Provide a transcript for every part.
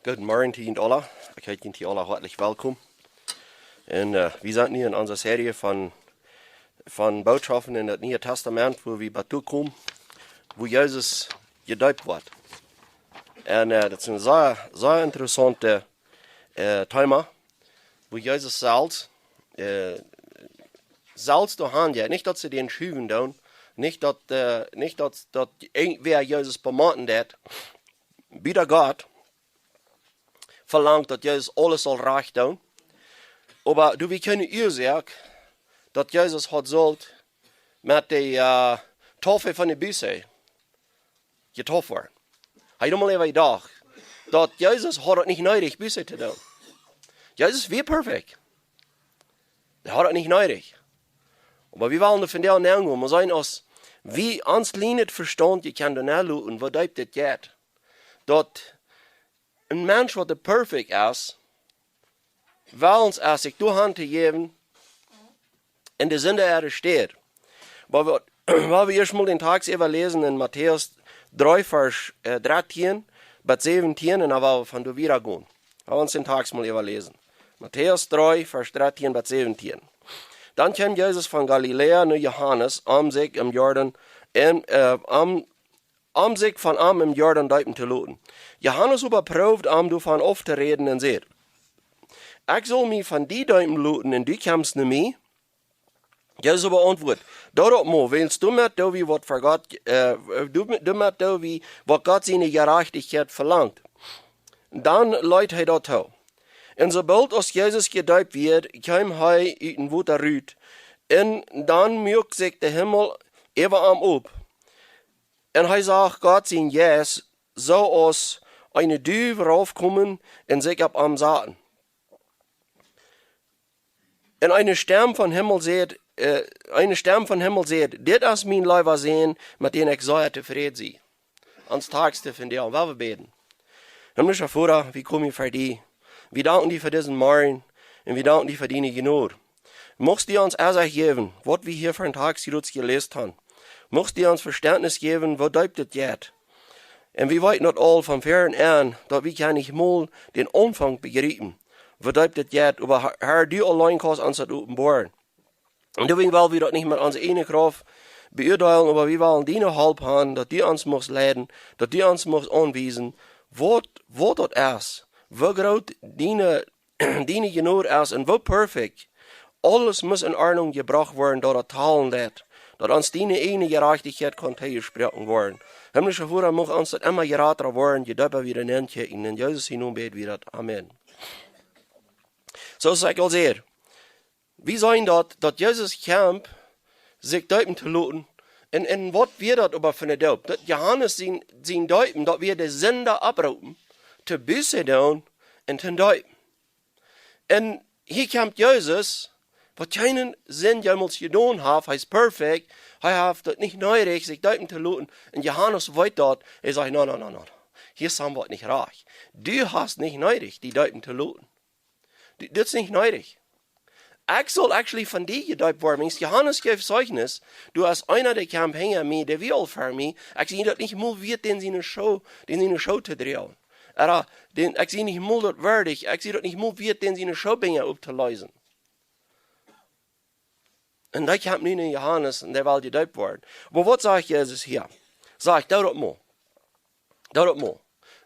Guten Morgen zu Ihnen alle. Ich heiße Ihnen alle herzlich willkommen. Und wir sind hier in unserer Serie von Botschaften in das Neue Testament, wo wir dazu kommen, wo Jesus gedeupt wird. Und das ist ein sehr, sehr interessantes Thema, wo Jesus selbst durch Hand, nicht, dass sie den Schüben tun, nicht, dass irgendwer Jesus bematen hat, wieder Gott verlangt, dass Jesus alles soll recht tun. Aber wir können ihr sagen, dass Jesus hat sollt mit der Taufe von der Büsse getauft werden. Hij doet maar even gedacht, dat Jesus hat het niet nodig Büsse zu tun. Jesus war perfekt. Er hat het nicht nodig. Aber wir wollen von der nehmen, wir sagen uns, wie ans Linet verstand, je kan dan aanlopen, wat dat geht. Dat een mens wat perfect is, wil ons als ik door hand te geven, in de Sünde arresteert. Weil wir erstmal den Text lesen in Matäus 3, Vers 13 bis 17, und dann wollen wir von da wieder gehen. Wir uns den Text mal lesen. Matäus 3, Vers 13 bis 17. Dann kam Jesus von Galiläa nach Johannes, sich im Jordan, sich von im Jordan Deepen zu lassen. Johannes überprüft davon oft zu reden und sagt, ich soll mich von die Deepen lassen und du kommst nicht mehr. Jesus aber antwortet, dort mal, willst du mit da wie was für Gott, du mit da wie was Gott seine Gerechtigkeit verlangt. Dann leitet er dort hin. Und sobald aus Jesus gedeupt wird, kam er uit een Wutter Rüt. Und dann mögt sich der Himmel über am ab. Und er sagt, Gott sein Jes, so aus eine Düve raufkommen und sich ab am Satan. Und eine Stimme von Himmel sagt, dit ist mein Leiber sehen, mit dem ich sehr zufrieden sei. Ans Tagste von dir, wir beten. Himmlischer Vater, wie komme ich für dich? Wir danken dir für diesen Morgen und wir danken dir für deine Gnade. Möchtest du uns Ersatz geben, was wir hier für einen Tag gelesen haben? Möchtest du uns Verständnis geben, was das geht? Und wir weit nicht all von fern an, dass wir kann nicht mal den Umfang begreifen, was das geht, aber Herr, du allein kannst uns das offenbaren. Und deswegen wollen wir das nicht mit unserer eigenen Kraft beurteilen, aber wir wollen deine Hilfe haben, dass du uns leiden, dass du uns anweisen, was das ist, wie groß deine Gnade ist und wie perfekt. Alles muss in Ordnung gebracht werden, dass das teilen wird, dass uns deine eigene Gerechtigkeit kann gesprochen werden. Himmlischer Vater, mag uns das immer geraten werden, je döper wir den Ende in Jesus hinein beten wir das. Amen. So sag ich also hier. Wie sein dat Jesus kam, sich deupen zu lassen, und was wir das aber für eine Daup? Dat Johannes sein Deupen, dass wir die Sünder abrufen, zu Buße tun und zu deupen. Und hier kommt Jesus, was keinen Sinn jemals getan hat, heißt perfekt, er hat das nicht nötig, sich deupen zu lassen. Und Johannes weiß das, er sagt, nein, hier sind wir nicht reich. Du hast nicht nötig, die deupen zu lassen. Das ist nicht nötig. Ich soll actually von dir gedeupt werden. Johannes gibt Zeugnis, du hast einer, der kam hängen mir, der will für mich. Ich sehe das nicht mal wird, den seine Show zu drehen. Ich sehe nicht mal das würdig, ich sehe das nicht mal wird, den seine Show aufzulösen. Und da kam nun Johannes und der will gedeupt werden. Aber was sagt Jesus hier? Sagt, da mal.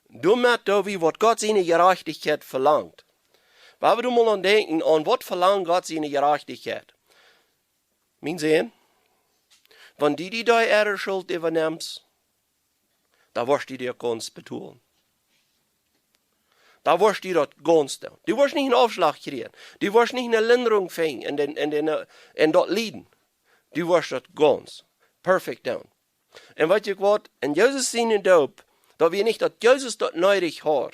Du merkst da, wie was Gott seine Gerechtigkeit verlangt. Weil wir mal an denken, an was verlangt Gott seine Gerechtigkeit? Mein Sehen, wenn die da ihre Schuld übernimmst, da wirst du dir ganz betonen. Da wirst du das ganz tun. Du wirst nicht einen Aufschlag kriegen. Du wirst nicht eine Linderung finden in das Leiden. Du wirst das ganz perfekt tun. Und weißt du was? In Jesus seinen Doop, da wir nicht, dass Jesus das nötig hat,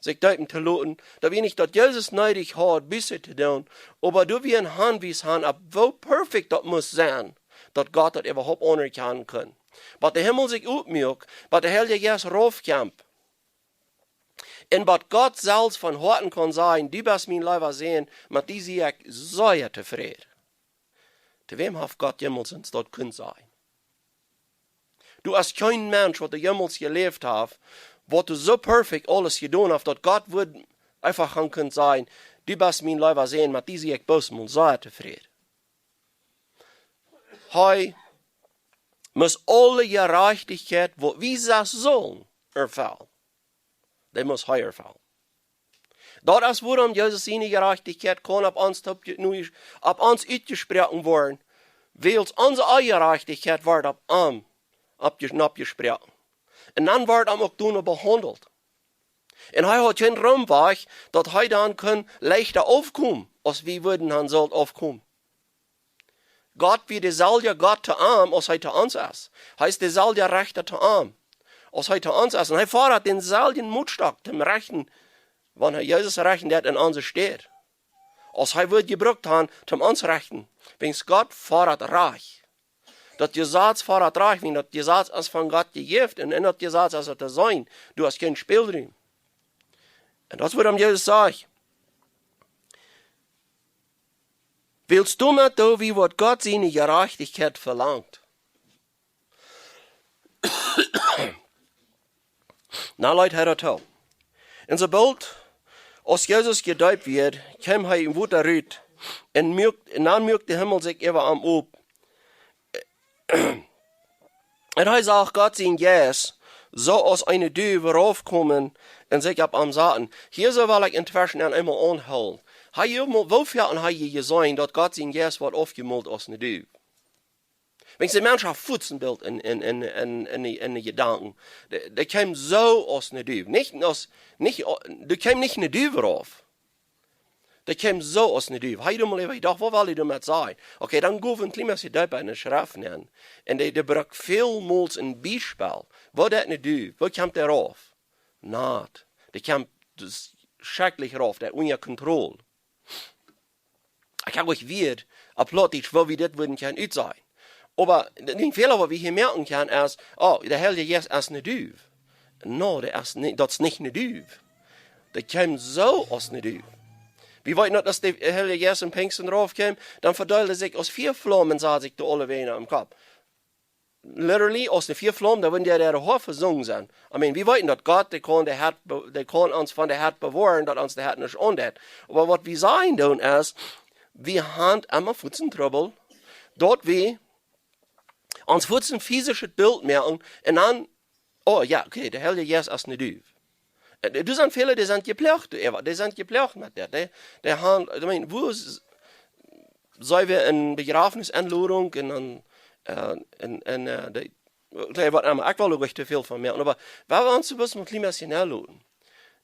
sich deupen zu lassen, da wir nicht, dass Jesus nötig hat, Buße zu tun, aber da wir ein Handwies haben, ab wo perfekt das muss sein, dass Gott das überhaupt anerkennen kann. Was der Himmel sich aufmögt, was der Heilige Geist raufkämpft, und was Gott selbst von Horten kann sagen, du bist mein Leiber sehen, mit die sehe ich sehr zufrieden. Zu wem hat Gott jemals uns dort können sein? Du hast kein Mensch, der jemals gelebt hat, Wat du so perfekt alles gedaan hast, dass Gott wird einfach können sagen, du bist mein Leiber sehen, mit diese ich böse und sei zufrieden. Hij muss alle Gerechtigkeit, wo wie sie sollen, erfüllen. Die muss hij erfüllen. Dat is waarom Jezus seine Gerechtigkeit kann op ons uitgesproken worden, weil onze eigen Gerechtigkeit wordt op hem abgesproken. En dan wordt hem ook doen behandeld. En hij had geen Raumweg, dat hij dan kan leichter aufkommen, als wie würden han sollt aufkommen. Gott wie dezelfde Gott te arm, als hij te ons is. Hij is dezelfde rechter te arm, als hij te ons is. En hij fordert denzelfde Mutstok zum Rechten, wanneer Jezus rechten dat in onze steht. Als hij wordt gebruikt han, zum ons rechten. Wens Gott fordert reich. Dat Gesetz fordert reich, wenn dat Gesetz is van Gott gegeven. En in dat Gesetz is het te zijn. Du hast geen Spielraum. En dat is wat Jezus sagt. Willst du mit da, wie wat Gott seine Gerechtigkeit verlangt? Na, Leute, hör das. Und sobald als Jesus gedeupt wird, kam er in Wutter rüt, und dann mögt der Himmel sich über am ob. Und er sagt, Gott sein Jes, so aus eine Düwe raufkommen und sich ab am Saten. Hier so will ich inzwischen einmal anholen. Wofür hat er gesehen, dass Gott sein Jes wird aufgemalt aus einer Düwe? Wenn die Menschen ein Futzenbild in die Gedanken, der kam so aus einer Düwe. Der kam nicht eine Düwe rauf. Der kam so aus einer Düwe. Hey, du mal ich dachte, wo will ich damit sagen? Okay, dann gehen wir ein kleines bisschen bei einer Schrift nennen. Und der braucht vielmals ein Beispiel. Wo ist eine Düwe? Wo kommt der rauf? Nicht. Der kommt schrecklich rauf, der ohne Kontrolle. Ich kann euch wieder, plötzlich, wo wir das würden können, sein. Aber den Fehler, was wir hier merken können, ist, der Heilige Geist ist eine Düwe. No, das ist nicht eine Düwe. Der kommt so aus einer Düwe. Wie weit noch, dass der Heilige Geist in Pfingsten raufkam, dann verteilte sich aus 4 Flammen, sah sich da alle Wehen am Kopf. Literally, aus den 4 Flammen, da würden der Hof versungen sein. I mean, wir wollten, dass Gott, der kann uns von der Herd bewahren, dass uns der Herd nicht undet. Aber was wir sagen tun ist, wir haben immer Futzentrouble, dort wir uns Futzen physisches Bild merken, und dann, okay, der Heilige Geist ist eine Düwe. Du sind viele, die sind gepflegt, die sind gepflegt mit der. Die haben, ich meine, wo sollen wir in Begrafnisanladung und da wird einmal auch wohl recht viel von mir. Aber wenn wir uns ein bisschen ein bisschen anladen,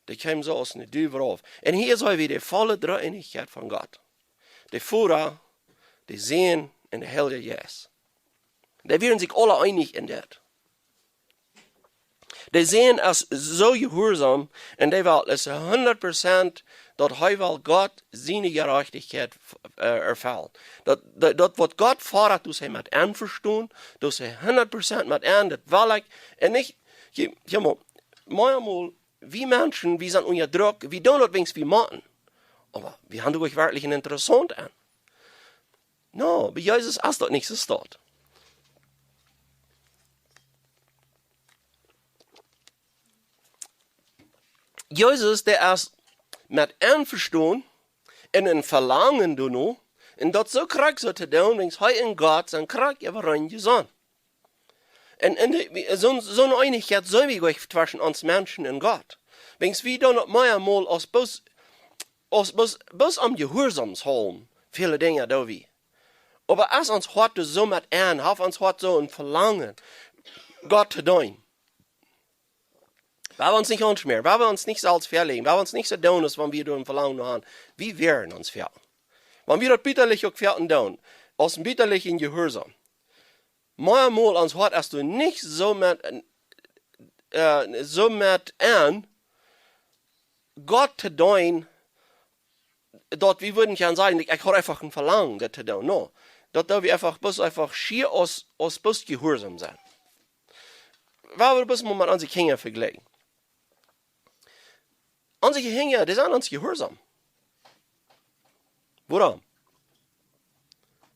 die kommen so aus einer Düwe rauf. Und hier sollen wir die volle Dreieinigkeit von Gott. Die Vater, die Sohn und der Heilige Geist. Die werden sich alle einig in das. Die sehen es so gehorsam, und die will es 100%, dass Gott seine Gerechtigkeit erfüllt. Das, was Gott fordert, dass er mit einverstehen, dass er 100% mit ein, das will ich. Und nicht, manchmal, wir Menschen, wir sind unter Druck, wir tun das, wie wir machen. Aber wir haben doch wirklich ein interessant an. No, bei Jesus ist das nicht so dort. Jesus, der ist mit Einverstehen und ein Verlangen noch, und das so krank so zu tun, wenn es heute in Gott sein krank aber reingesehen. Und so eine Einigkeit soll wir zwischen uns Menschen und Gott. Wenn es wieder noch mal aus bis am Gehorsams holen, viele Dinge da wie. Aber als uns heute so mit ein, hat uns heute so ein Verlangen, Gott zu tun. Weil wir uns nicht anschmieren, weil wir uns nicht Salz verlegen, weil wir uns nicht so tun, als wenn wir durch ein Verlangen haben, wie wären uns fertig. Wenn wir das bitterlich auch fertig tun, aus dem bitterlichen Gehorsam, manchmal uns hat erst du nicht so mit an, Gott zu tun, dort wir würden gerne sagen, ich habe einfach ein Verlangen, das zu tun. No, dort wir einfach schier aus Gehorsam sein. Weil wir das mal mit unseren Kindern vergleichen. Unsere Kinder, die sind uns gehorsam. Warum?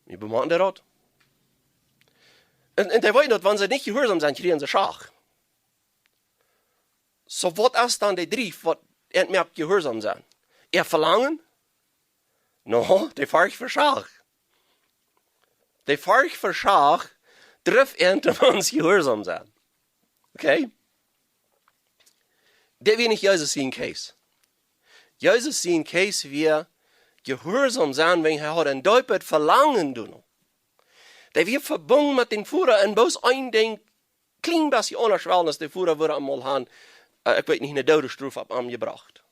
Wie bemerken die das? Und die wollen, dass wenn sie nicht gehorsam sind, kriegen sie Schach. So wat is dan die drie wat het meer gehoorzaam zijn? Verlangen? No, die varg versag. Die varg versag, drif ente ons gehoorzaam zijn. Okay? Det will nicht Jesus sein Case. Jesus sein Case wir gehorsam sein, wenn er ein Deupet Verlangen tun. Der wird verbunden mit den Führer und bloß ein Ding, klein bisschen anders wel, als der Führer würde einmal haben, ich weiß nicht, eine Todesstrafe ab angebracht.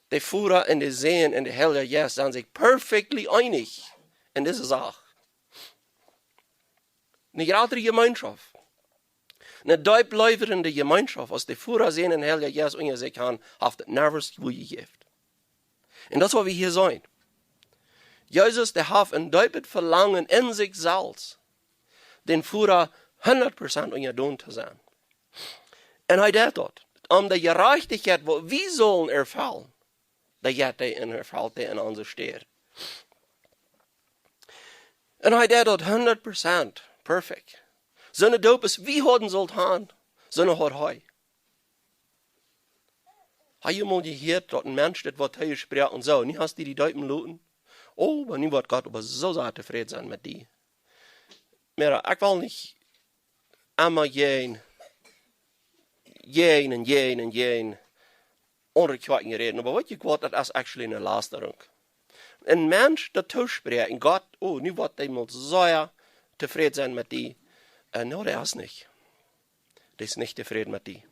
Der Führer und der Sehen und der Heilige Geist sind sich perfectly einig in dieser Sache. Eine gerade Gemeinschaft. Eine deubleivende Gemeinschaft, als der Führer sehen und der Heilige Geist unter sich haben, hat das nervös gegeben. Und das, was wir hier sehen. Jesus, der hat ein deupet Verlangen in sich selbst, den Führer 100% unter Don zu sein. Und er deed dat. Die Gerechtigkeit, wo wir sollen erfallen, dat jet hij en erfalt hij in onze steed. En hij deed dat 100% perfect. Zijn doop is wie hadden zult gaan, zijn had hij. Heb je mal gehoord dat een mens dit wat hij spreekt en zo, niet hast die duipen loten? Oh, maar nu wordt God aber zo zaad tevreden zijn met die. Maar ik wil niet allemaal jeen onderkwijting reden. Maar wat je wat, dat is actually een lastering. Een mens dat toespreekt en God, oh, nu wordt hij mal zo tevreden zijn met die. No, dat is niet. Dat is niet tevreden met die.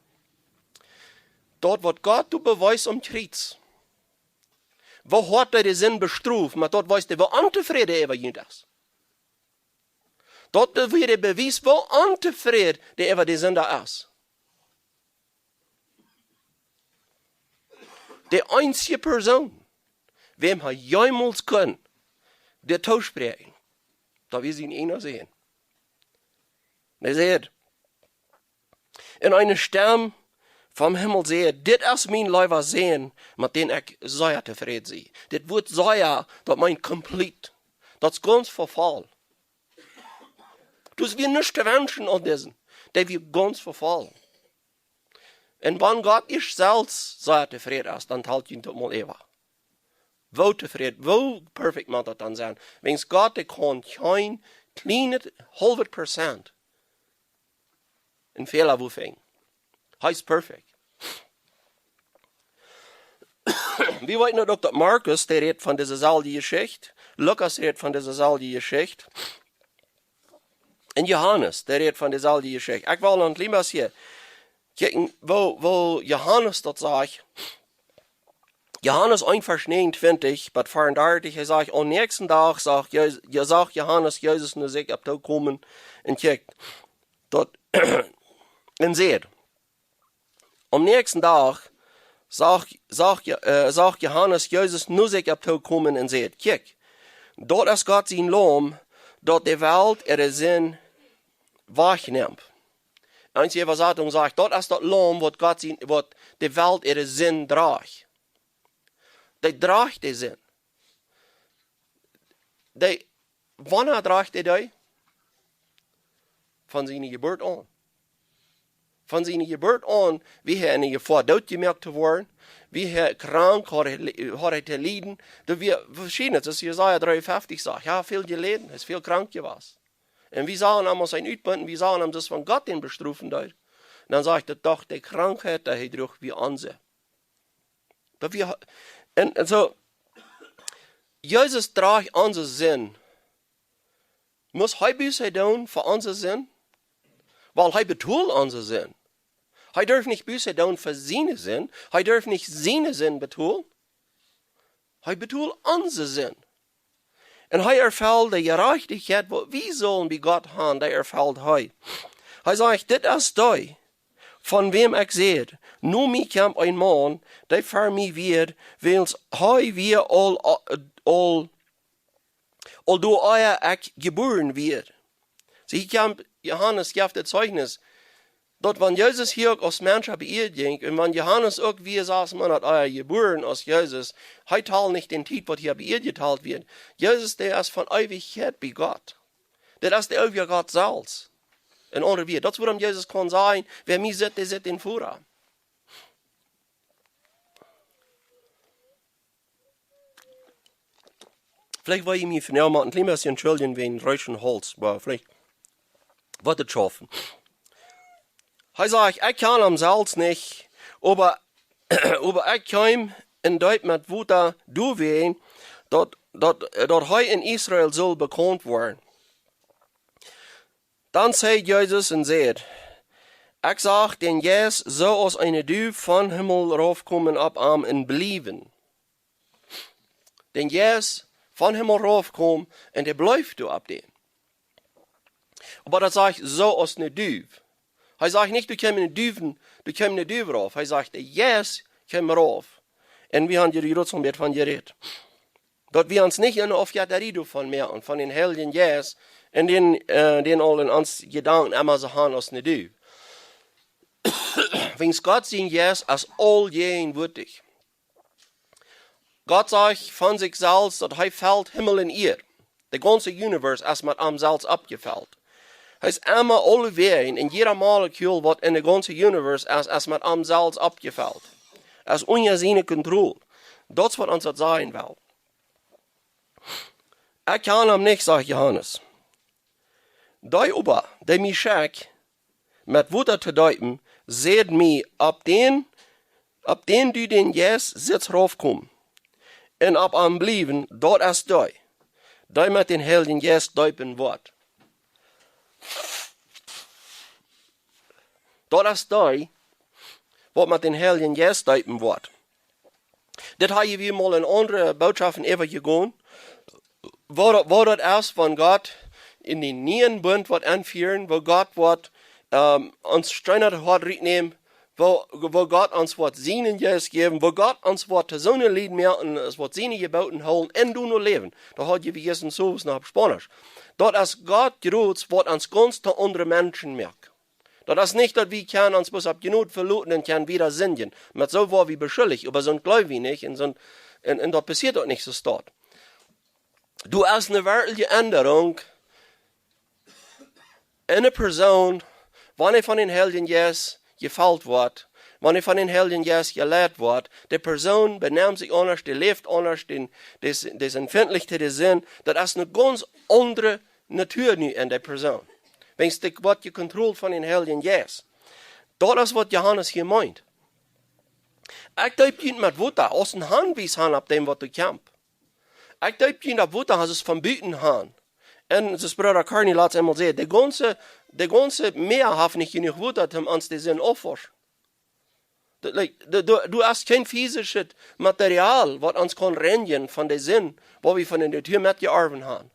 Dort wordt God du bewijs omkreets. Wo hat er de zin bestraft, maar dort weist er, wo ontevreden er jemand is. Dort wird er bewijs, wo ontevreden er de zin da is. De einzige Person, wem hij jemals kan, der toespreken, dat wir zien einer sehen. Er sagt, in eine Stem vom Himmel sehe, dit is mijn Leiber sehen, mit den ich sehr tevreden zie. Dit wordt sehr, dat mein komplett, dat is ganz verfall. Dus wir nicht te wenschen an diesen, der wir ganz verfall. Und wenn Gott ich selbst sehr tevreden ist, dann halt ihn doch mal ewig. Wo tevreden, wo perfekt mag das dann sein? Wenn Gott, der kann kein kleines 100% in Fehler wufen. Heißt perfekt. Wir wollten noch Dr. Markus, der redet von dieser selben Geschichte. Lukas redet von dieser selben Geschichte. Und Johannes, der redet von dieser selben Geschichte. Ich will noch ein bisschen hier kijken, wo Johannes dat sagt. Johannes 1, Vers 29, bei 34, er sagt, am nächsten Tag sagt Johannes, Jesus nur sich ab da kommen und kijkt. Dort, und seht, am nächsten Tag sagt Johannes, Jesus nur sich ab da kommen und seht, kijk, dort ist Gott sein Lohn, dort die Welt ihre Sinn wahrnimmt. Einzige Übersetzung sagt, dort ist das Lohn, was die Welt ihre Sinn trägt. Die trägt den Sinn. Wann trägt die? Von seiner Geburt an. Von seiner Geburt an, wie er in der Gefahr dort gemerkt zu werden, wie er krank hat er leiden. Da wir verschiedene, das ist Jesaja 53 sagt, ja, viel geleden, ist viel krank gewesen. Und wir sahen einmal sein Utbunden, wir sahen das von Gott den bestrufen dort. Und dann sagt er doch, die Krankheit, der hat durch wie anse. Und so, Jesus trägt unseren Sinn. Muss er Buße tun für unseren Sinn? Weil er betont unseren Sinn. Er darf nicht Buße tun für seinen Sinn. Er darf nicht seinen Sinn betonen. Er betont unseren Sinn. Und er erfällt die Gerechtigkeit, wo wir sollen bei Gott haben, der erfällt er. Er sagt, das ist der, von wem ich sehe, nur mir kommt ein Mann, der für mich wird, weil er wir all durch euer ich geboren wird. Sie kommt, Johannes gibt das Zeugnis, dort, wenn Jesus hier als Mensch bei ihr ging, und wenn Johannes auch wie sagt, man hat euer geboren als Jesus, er teilt nicht den Titel, was hier bei ihr geteilt wird. Jesus, der ist von Ewigkeit bei Gott. Der ist der ewige Gott selbst. Een andere weer. Dat is waarom Jezus kan zeggen, wer mij zit, der zit in Führer. Vielleicht will ich mich von mal ein klein bisschen entschuldigen wegen reichen Holz, aber vielleicht wird es schaffen. Er sagt, ich kann am Salz nicht, aber ich kann in Deutschland, wo da du wehen, dort heu in Israel soll bekannt werden. Dann sagt Jesus und sagt, ich sag, denn jetzt soll aus eine Duw von Himmel raufkommen ab am und bleiben. Denn jetzt von Himmel raufkommen und der bleibt du ab dem. Aber das sagt, so aus eine Duw. Er sagt nicht, du kommst eine Duw rauf. Er sagt, jetzt komm rauf. Und wir haben die Rutzen mit von geredet. Dort wir uns nicht in auf Jatterido von mehr und von den Helden Jes, in den all in uns Gedanken immer so haben aus eine Duw. Wenn Gott sehen Jes als all jen würdig. Gott sagt von sich selbst, dass er fällt Himmel in ihr. Der ganze Universum ist mit am Salz abgefällt. Er ist immer alle Wehen, in jeder Molekül, was in der ganzen Universum ist mit am Salz abgefällt. Er ist ohne seine Kontrolle. Das ist, was uns das sein will. Ich kann ihm nicht, sagt Johannes. Die aber, die mich schick, mit Wutter zu deuten, seht mich, ab den du den Jes sitzt raufkommst. Und ab am Blieben, dort ist die mit den Helden Jes deuten wird. Dort ist die, was mit den Helden Jes deuten wird. Das habe wir mal in andere Botschaften übergegangen, wo das ist von Gott in den neuen Bund wird anführen, wo Gott wird uns strenger hat nehmen, wo Gott uns wird seinen Jes geben, wo Gott uns wird zu seinen Lied mehr und es wird seine Gebauten holen und du nur leben. Da hat je wie Jesus so nach Spanisch. Dort ist Gott gerührt, wird uns ganz zu anderen Menschen merken. Das ist nicht, dass wir können uns bis ab genug verluten und können wieder singen. Mit so war wie beschuldigt, aber so ein Gläubig nicht und dort passiert auch nichts so dort. Du hast eine wirkliche Änderung in einer Person, wenn von den Helden Jes gefällt wird, wenn von den Helden Jes gelehrt wird, die Person benimmt sich anders, die lebt anders, das empfindliche der Sinn, das ist eine ganz andere Natur in der Person. Wenn es wird gekontrolliert von den Helden Jes. Das ist, was Johannes hier meint. Ich glaube nicht mit Wutter aus den Handwies haben, ab dem, was du kämpfst. Ich glaube nicht mit Wutter, hast es von Büten haben. Und das Bruder Carney lässt es einmal sehen, der ganze Meer hat nicht genug Wutter, um uns den Sinn aufforschen. Du hast kein physisches Material, was uns kann rennen von dem Sinn, was wir von der Natur mitgeerben haben.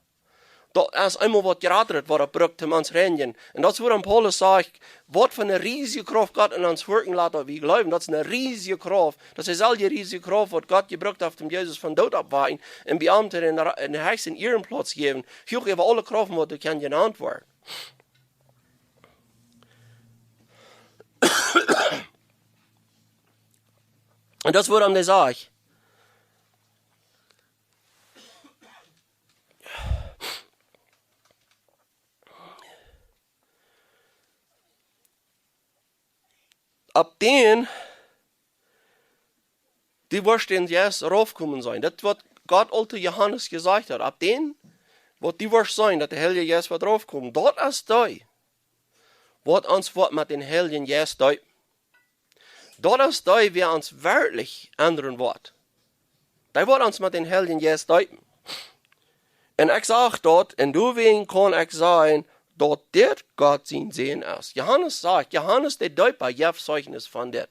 Da ist einmal was geraten, was er braucht, um uns rennen. Und das, wo Paulus sagt, was für eine riesige Kraft Gott in uns wirken lässt, wie glauben, das ist eine riesige Kraft. Das ist all die riesige Kraft, was Gott gebraucht hat, um Jesus von Tod abzuweisen, und Beamte in den höchsten Ehrenplatz geben. Hier über alle Kraften, was du kannst genannt werden. Und das, woran der sagt, ab den, die wirst den jetzt raufkommen sein. Das wird Gott alte Johannes gesagt hat. Ab den, wird die wirst sein, dass der Helden jetzt wird raufkommen. Dort ist die, wird uns wird mit den Helden jetzt deuten. Dort ist die, wer uns wirklich ändern wird. Die wird uns mit den Helden jetzt deuten. Und ich sage dort, und du wen kann ich sagen, dort dit Gott sein Sehen ist. Johannes sagt, Johannes der Deuter gibt Zeugnis von dit.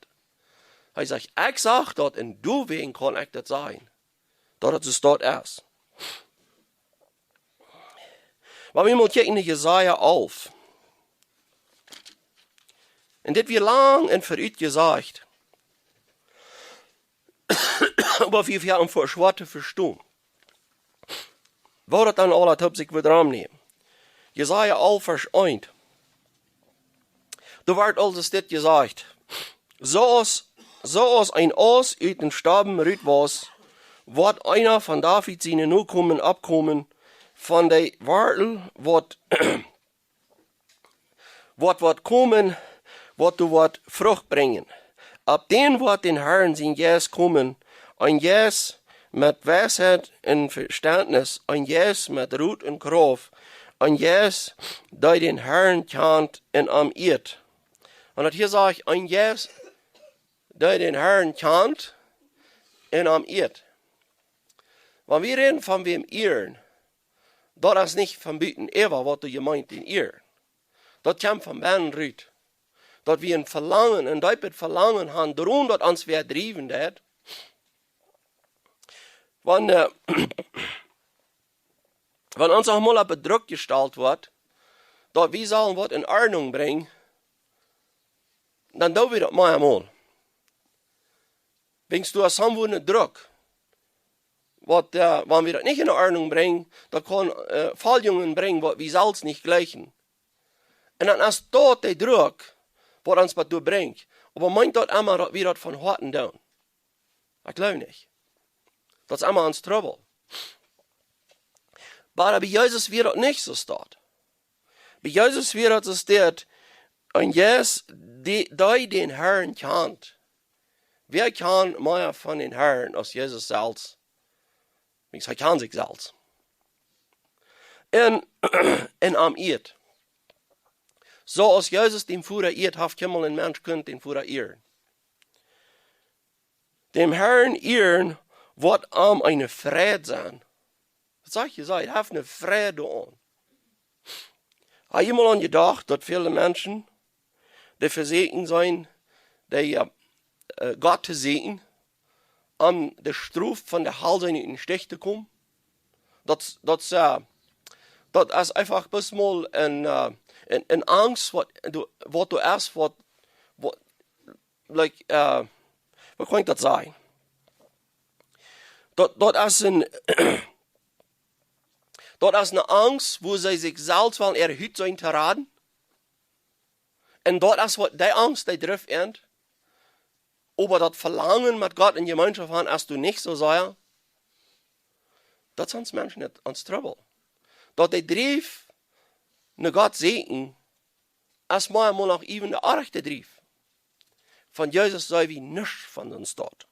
Er sagt, ich sage dort, und du wen kann ich das sagen. Dort ist es dort ist. Weil wir mal kicken in Jesaja auf. Und das wird lang und verüt gesagt. Aber wir haben vor Schwarte verstehen. Wo das dann alle Top sich wieder nehmen. Jesaja 11, Vers 1. Da wird alles dit gesagt. So als ein Aus aus den Staben rüt was, wird einer von David seine Nachkommen abkommen, von der Wartel, wat kommen, wat du wat Frucht bringen. Ab den wat den Herrn sein Jes kommen, ein Jes mit Weisheit und Verständnis, ein Jes mit Ruth und Kraft, ein Jes, der den Herrn kennt und am irrt. Und hier sage ich, ein Jes, der den Herrn kennt und am irrt. Wenn wir reden von wem irren, das ist nicht von Büten Eva, was du gemeint in irren. Das kommt von Männern rüt. Dat wir ein Verlangen, ein deupet Verlangen haben, darum, dass uns wer driven hat. Wenn uns auch mal ein Druck gestellt wird, dass wir sollen was in Ordnung bringen, dann tun wir das mal einmal. Wenn du hast einen Druck, wenn wir das nicht in Ordnung bringen, dann kann Falljungen bringen, was wir selbst nicht gleichen. Und dann ist dort der Druck, was uns dazu bringt. Aber meint dort immer, dass wir das von Harten tun. Ich glaube nicht. Das ist immer uns Trouble. Aber bei Jesus wird das nicht so steht. Bei Jesus wird das steht, und Jesus, der den Herrn kennt. Wer kann mehr von den Herrn als Jesus selbst? Er kann sich selbst. Und am Irrt. So als Jesus den Führer irrt, hat Kimmel ein Mensch könnt den Führer irren. Dem Herrn irren wird am eine Freude sein. Was sag ich gesagt? Hat eine Freude an. Habe ich mal an gedacht, dass viele Menschen, die versehen sein, die Gott zu sehen, an der Struf von der Hals in den Stich zu kommen? Das ist einfach bis mal eine Angst, was du erst, was kann ich das sagen? Das ist eine Angst, wo sie sich selbst wollen, ihre Hütte sein zu raten. Und das ist was die Angst, die trifft end. Aber das Verlangen mit Gott in Gemeinschaft haben, als du nicht so sei, das sind Menschen nicht ans Trouble. Dass die Drief ne Gott sehen, als mal auch even der Archte Drief. Von Jesus sei wie nichts von uns dort.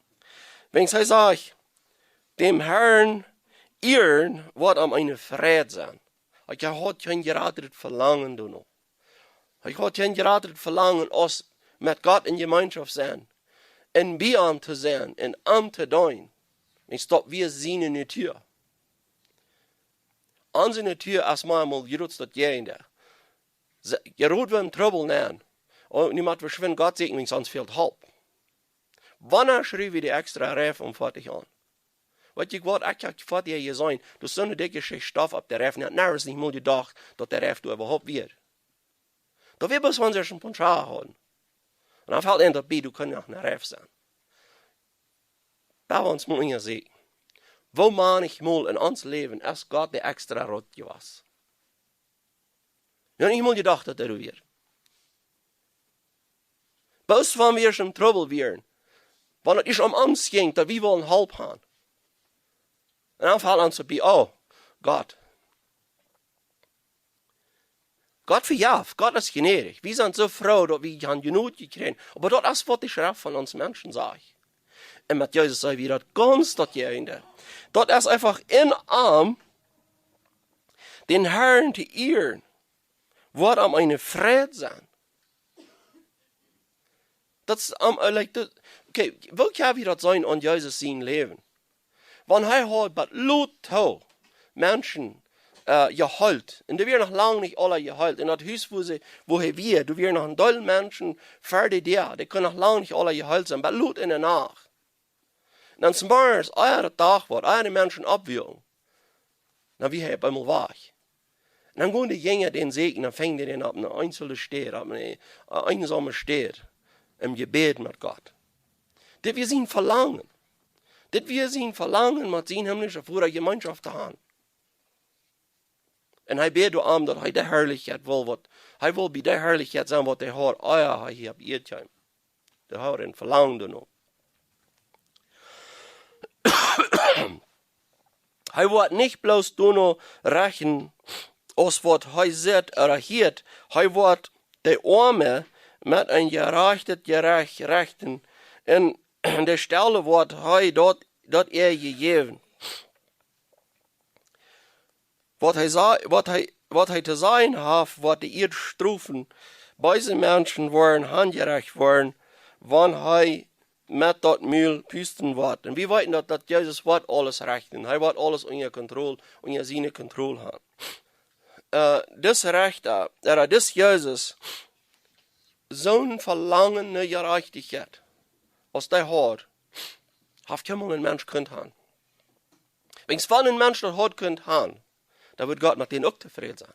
Wenn ich sage, dem Herrn irren wird am eine Freude sein. Ich habe kein geratetes Verlangen, du noch. Ich habe kein geratetes Verlangen, aus mit Gott in Gemeinschaft sein. In Bian zu sein, in Am zu dein. Ich stopp, wir sehen in der Tür. An seine Tür erstmal gerutzt das Jende. Gerut wir im Trouble nehmen. Und niemand verschwindet, Gott segnet mich, sonst fehlt halb. Wann schrieb wir die extra Reif und fertig an? Wat ich wollte, ich vor dir hier sein, du so eine dicke Schicht Stoff ab der Reif, na, ist nicht mal gedacht, dass der Reif du überhaupt wird. Da wir bis wir schon Punschar haben. Und dann fällt ihnen dabei, du kannst auch eine Reif sein. Da wir uns mal hier sehen. Wo man ich mal in uns Leben, als Gott der extra Rot was? Ich habe nicht mal gedacht, dass der wird. Bis wenn wir schon Trouble wären, wenn es um uns ging, dass wir wollen Halb haben. Und dann fällt uns dabei, oh, Gott. Gott verjagt, Gott ist gnädig. Wir sind so froh, dass wir genug gekriegt. Aber das ist, was die Schrift von uns Menschen sagt. Und mit Jesus sagt wir das ganz das Jahre. Dort ist einfach in Arm, den Herrn zu ehren, wird am eine Freude sein. Das ist okay, wo kann wir das sein an Jesus sein Leben? Wenn er hat bei Lot Menschen geheilt, und da wir noch lange nicht alle geheilt, in das Haus, wo er wir, da wir noch ein Teil Menschen fertig da, die können noch lange nicht alle geheilt sein, bei Lot in der Nacht. Und dann zum Morgens, eure Tag wird, eure Menschen abwürgen. Dann wie er einmal war. Und dann gehen die Jünger den Segen, dann fängt die den ab einer einzelnen Stadt, ab einer einsamen Stadt, im Gebet mit Gott. Das wir sein Verlangen. Das wir sein Verlangen, mit seinem himmlischen Vater Gemeinschaft zu haben. Und er betet um, dass er der Herrlichkeit will, er will bei der Herrlichkeit sein, was er hat. Oh ja, ich habe ihr Time. Der hat ein Verlangen noch. Er wird nicht bloß noch rechnen, aus was er sagt oder hört. Er wird de Arme met een rechten en de Stelle wordt hij dat gegeven. Wat hij te zijn heeft, wat de eerd stroeven, bij zijn mensen worden handgerecht worden, wanneer hij met dat muil pusten wordt. En we weten dat Jezus wordt alles rechten. Hij wordt alles onder controle, onder zijn controle hebben. Dis rechter, dis Jezus, zo'n verlangen naar gerechtigheid, als hij had, heeft helemaal een mens kunt hebben. Wenn es van een mens dat had kunt hebben, dan wird Gott mit denen auch tevreden sein.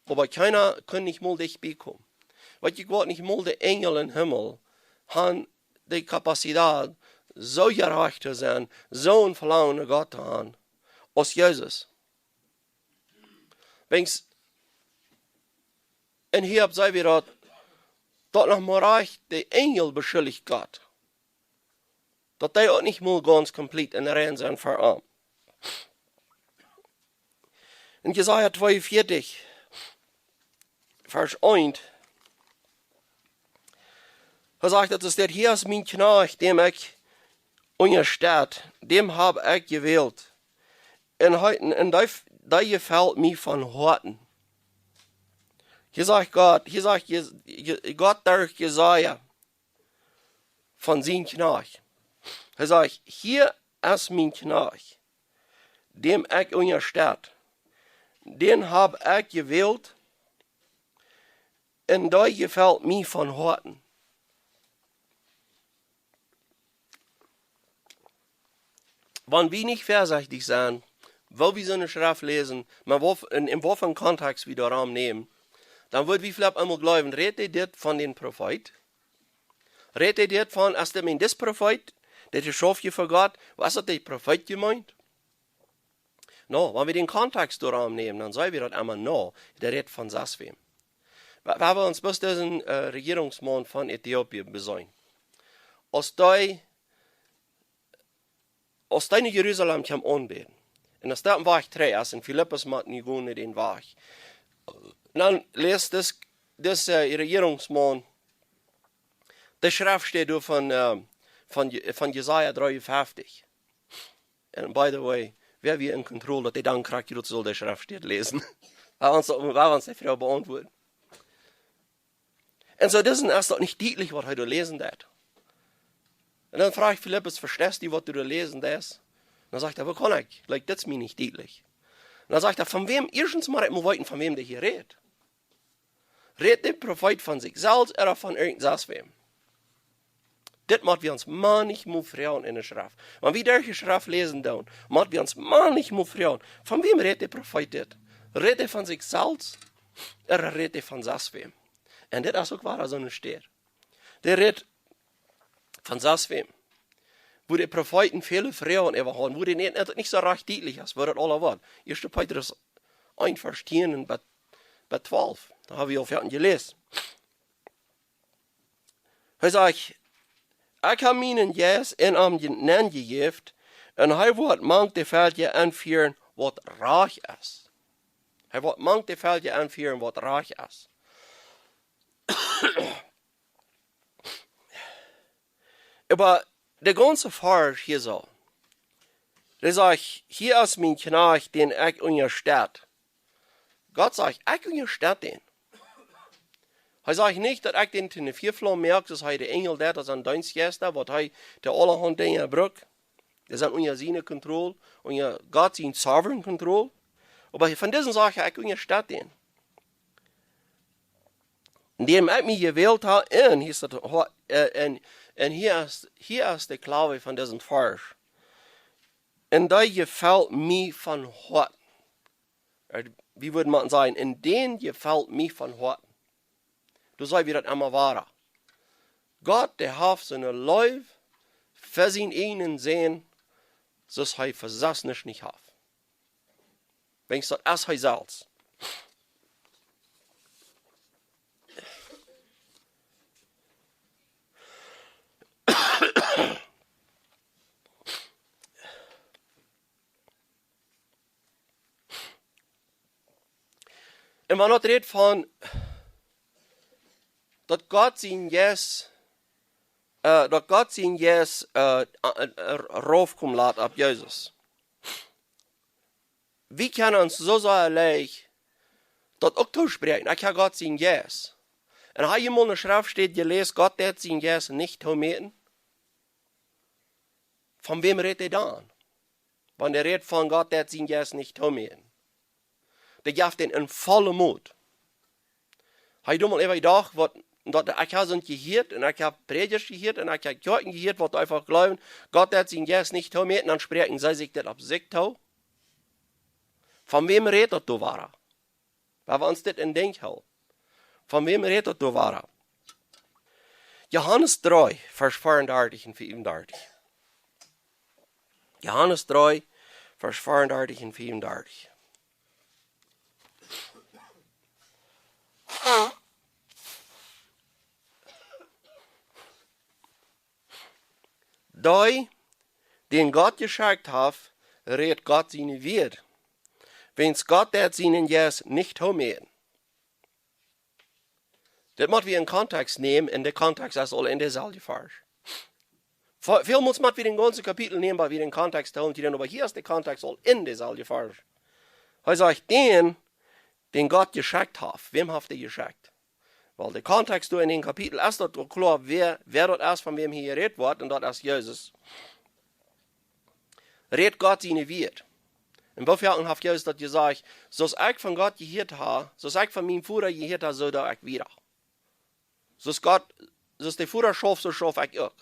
Aber keiner kann nicht mal dichtbei kommen. Weil ich Gott nicht mal die Engel im Himmel haben die Kapazität, so gerecht zu sein, so ein Verlangen nach Gott zu haben, als Jesus. Wenn's, und hier sei wir dort noch mal recht, die Engel beschuldigt Gott. Dat die auch nicht mal ganz komplett in der Reihe sind verarmt. In Jesaja 42, Vers 1, sagt, dat es steht, hier ist mein Knecht, dem ich untersteht, dem hab ich gewählt. Und da gefällt mir von Horten. Hier sagt Gott durch Jesaja von seinem Knecht. Er sagt, hier ist mein Knecht, dem ich untersteht. Den hab ich gewählt, und der gefällt mir von Horten. Wenn wir nicht vorsichtig sind, wo wir so eine Schrift lesen, in welchem Kontext wir den Raum nehmen, dann wird wir vielleicht einmal glauben, redet ihr das von den Prophet? Redet ihr das von, als der das Prophet, der die Schafje für Gott, was hat der Prophet gemeint? No, wenn wir den Kontext daran nehmen, dann sagen wir das einmal no, der redet von Saswem. Wir haben uns bis diesen Regierungsmann von Äthiopien besäumt. Als die in Jerusalem kam anbeten, und das war ich 3, als in Philippus mit Nigone den war ich. Dann lest das Regierungsmann, der Schrift steht von Jesaja 53. And by the way, wer wir in Kontrolle, dass die dann kriegt, dat soll der Schrift steht lesen. Waar uns die Frau beantworten. Und so, das ist doch nicht deutlich, was du lesen darfst. Und dann fragt Philippus, verstehst du, was du da lesen darfst? Und dann sagt er, wo kann ich? Like, das ist mir nicht deutlich. Und dann sagt er, von wem, erstens mal immer weiten, von wem der hier redet. Redet der Prophet von sich selbst oder von irgendwem? Das müssen wir uns manchmal fragen in der Schrift. Wenn wir diese Schrift lesen, dann müssen wir uns manchmal fragen, von wem redet der Prophet das? Redet er von sich selbst oder redet er von wem? Und das ist auch wahr, so nicht steht. Der redet von wem? Wo die Propheten viele Frauen haben, wo die nicht so recht deutlich ist, wo das alle war. 1. Petrus 1, Vers 10 und bei 12. Da haben wir auf Herzen gelesen. Er sagt, ich habe ihnen jetzt in einem Namen gegeben, und er wird manche Fälle anführen, was reich ist. Er wird manche Fälle anführen, was reich ist. Aber der ganze Vers hier so, der sagt, hier ist mein Knecht, den ich untersteht. Gott sagt, ich untersteht den. Er sagt nicht, dass ich den in den Vierflaum merke, dass er der Engel der, das an Dienstgäste, was er der allerhand Dinge braucht. Das sind unter seine Kontrolle, unter Gott seine sovereign Kontrolle. Aber von diesen Sachen, ich untersteht den. Indem ich mich gewählt habe, und hier ist der Glaube von diesem Vers. Und da gefällt mir von Horten. Wie würde man sagen, in den gefällt mir von Horten. Du sagst, wie das immer war. Gott, der hat seine Leute für seinen eigenen Sehen, das er für das nicht hat. Wenn es das als er selbst. En man hat redt van, dat God zijn jes roof komt laat op Jezus. Wie kunnen ons zo leeg dat ook toespreken? Ik heb God zijn jes. En als je in de schrift steht, je leest, Gott hat sein jes nicht tometen. Von wem redet er dann? Wenn er redet von Gott hat sein jes nicht tometen. Der gibt den in volle Mut. Hij doet mal even dag wat dat ik heb zo'n gehoord en ik heb predikers gehoord en ik heb Kirchen gehoord wat einfach glauben, Gott hat sein jes nicht tometen, dann sprechen sie sich das auf sich tau. Von wem redet du wahrer? Weil wir uns das in Denk halten. Von wem redet du wahrer? Johannes 3, Vers 34 und 35. Johannes 3, Vers 34 und 35. Die, den Gott geschickt hat, redet Gott seine Wert. Wenn's Gott hat seinen jes nicht tometen. Das muss wir in Kontext nehmen, in der Kontext ist all in derselbe falsch. Viel muss man wir den ganzen Kapitel nehmen, weil wir den Kontext haben, aber hier ist der Kontext all in derselbe falsch. Er sagt, den Gott geschickt hat, wem hat er geschickt? Weil der Kontext in den Kapitel ist dort klar, wer dort ist, von wem hier geredet wird, und dort ist Jesus. Redet Gott seine Wert. In Befehlung hat Jesus dort gesagt, so ich von Gott gehört habe, so ich von meinem Führer gehört habe, so da ich wieder. So der Führer schafft, so schaff ich auch.